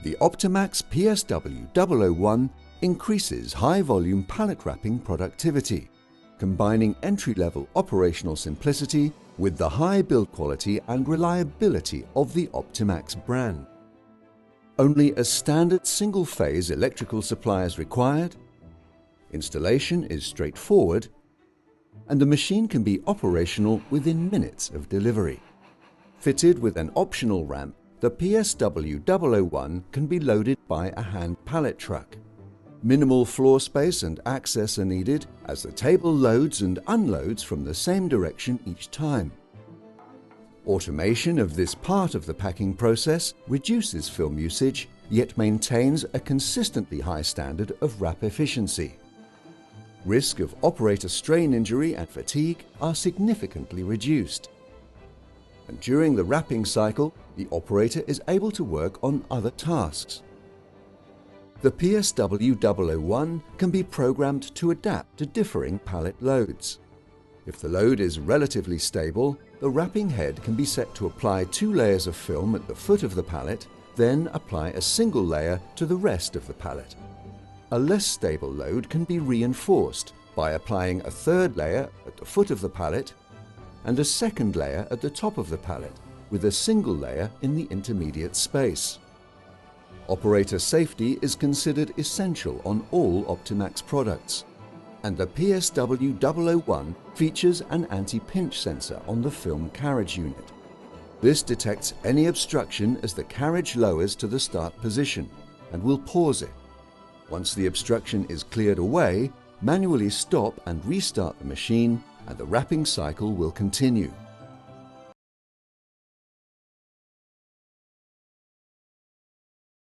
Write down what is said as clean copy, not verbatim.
The Optimax PSW001 increases high-volume pallet wrapping productivity, combining entry-level operational simplicity with the high build quality and reliability of the Optimax brand. Only a standard single-phase electrical supply is required, installation is straightforward, and the machine can be operational within minutes of delivery. Fitted with an optional ramp, the PSW001 can be loaded by a hand pallet truck. Minimal floor space and access are needed as the table loads and unloads from the same direction each time. Automation of this part of the packing process reduces film usage, yet maintains a consistently high standard of wrap efficiency. Risk of operator strain injury and fatigue are significantly reduced. And during the wrapping cycle, the operator is able to work on other tasks. The PSW001 can be programmed to adapt to differing pallet loads. If the load is relatively stable, the wrapping head can be set to apply 2 layers of film at the foot of the pallet, then apply a single layer to the rest of the pallet. A less stable load can be reinforced by applying a 3rd layer at the foot of the pallet and a 2nd layer at the top of the pallet, with a single layer in the intermediate space. Operator safety is considered essential on all Optimax products, and the PSW001 features an anti-pinch sensor on the film carriage unit. This detects any obstruction as the carriage lowers to the start position and will pause it. Once the obstruction is cleared away, manually stop and restart the machine, and the wrapping cycle will continue.